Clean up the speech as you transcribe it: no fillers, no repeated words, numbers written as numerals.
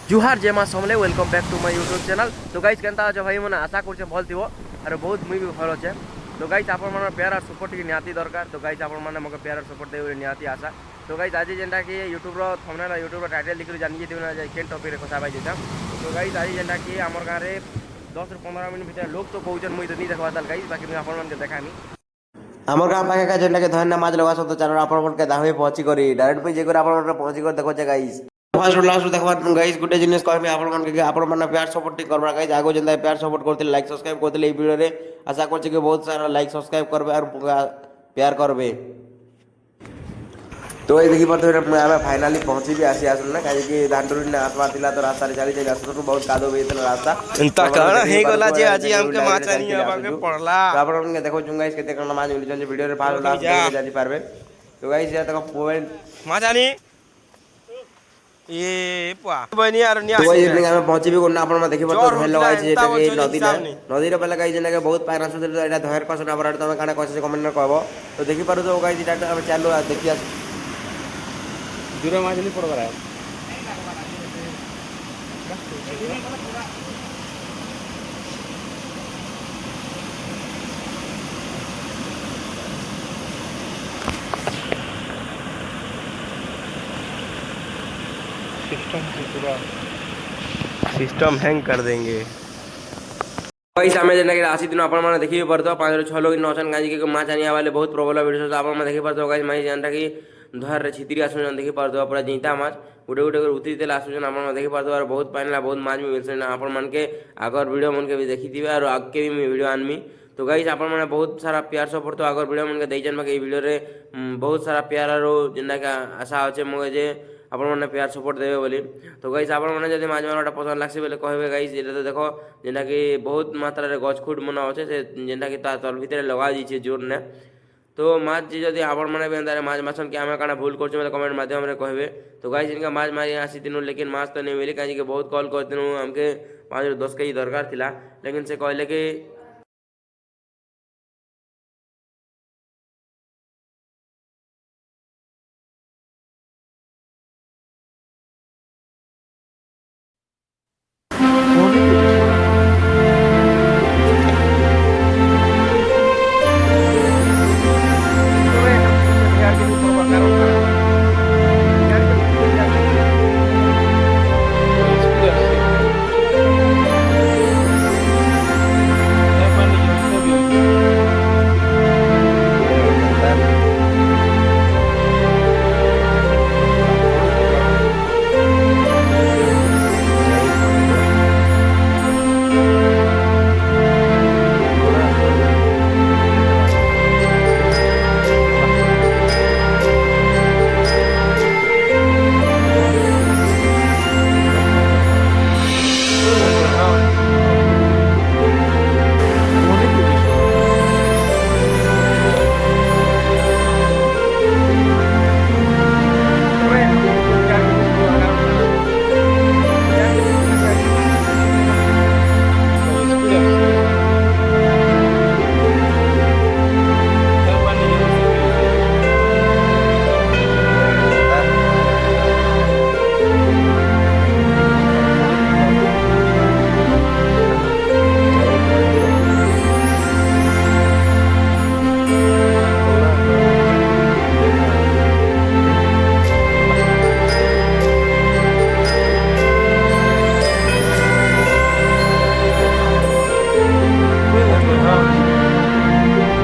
जुहार जय माँ Samlei welcome back to my YouTube channel. तो गाइज केनता अच्छे भाई मैंने आशा कर भल थी और बहुत मुई भी भल अच्छे। तो गाइज आप प्यार और सपोर्ट टी निहाती दरकार। तो गाइज आपने मो प्यार और सपोर्ट देवे निहाती आशा। तो गाइज आज जेनटा कि यूट्यूब थंबनेल यूट्यूब टाइटल देखिए जानी केन टॉपिक रे कथा पाई तो गाइज आज जेनटा कि आम गाँव में 10 ରୁ 15 मिनट भीतर लोग तो कहते मुझे तो नहीं देखा गाइज बाकी मुझे आपको देखानी आमर गाँव पाखे का जेनटा कि धन्य माछ लगा सब तो चैनल आपके दावे पहुँची कर डायरेक्ट मुझे पहुँची कर देखो गाइज फर्स्ट लास्ट देखा गाइस गुटे जिनिस कहबे आपण माने प्यार सपोर्ट करबा गाइस आगो जेंदा प्यार सपोर्ट करते लाइक सब्सक्राइब करते ई वीडियो रे आशा करछि कि बहुत सारा लाइक सब्सक्राइब करबे और प्यार करबे। तो ये देखि परते आमे फाइनली पहुंची भी आसी आसन ना काहे कि दांडुरी ने आसवा दिला तो रास्ता रे चली जाई आसन तो बहुत कादो बेतल रास्ता इंता कहना हे गला जे आज हमके माचानी हमके पड़ला तो आपण के देखो जुंगाइस केते कण माज मिल जे वीडियो रे फाल लास्ट में जानी पारबे। तो गाइस या तक पॉइंट माचानी ये पुआ बनी यार नि तो आसी वही इवनिंग में पहुंची भी कोना आपण देखि परतो भेल लगाई छै एटा के नदी ना नदी रे पहले गाइस जेना के बहुत पायरा से एटा धैर कसना बराड तमे काना कहै कमेंट में कहबो। तो देखि पारो तो गाइस एटा हम चालू देखिया दूर माचनी पड़बा है सिस्टम हैंग कर देंगे। भाई सामने जेना कि आसी दिन आपण माने देखि परतो 5 ରୁ 6 लोग नौचन गांजी के माछ आनिया वाले बहुत प्रॉब्लम वीडियो आपण माने देखि परतो गाइस माई जानता कि धर रे छितरी आसु देखि परतो पूरा जीता माछ गुटे गुटे कर उतरी देला आसु आपण माने देखि परतो और बहुत पानीला बहुत माछ भी मिलसे आपण मान के आगर वीडियो मन के भी देखि दिबे और आगे भी वीडियो आनमी। तो गाइस आपण माने बहुत सारा प्यार सपोर्ट तो आगर वीडियो मन के देजन बाकी ई वीडियो रे बहुत सारा प्यार और जेना का आशा होचे मोगे जे आपण माने प्यार सपोर्ट देबे बोली। तो गाइस आपण माने जदि माछ मारटा पसंद लागसी बोले कहबे गाइस एटा तो देखो जेना कि बहुत मात्रा रे गछ खुट मन होचे से जेना कि ता तल भीतर लगा दी छे जोर ने। तो माछ जदि आपण माने बेंदारे माछ माछन के आमे काना भूल करछ मतलब कमेंट माध्यम रे कहबे। तो गाइस इनका माछ मारी आसी दिनो लेकिन माछ तो नहीं मिली काहे कि बहुत कॉल करतिनु हमके 5 ରୁ 10 केजी दरकार थिला लेकिन से कहले कि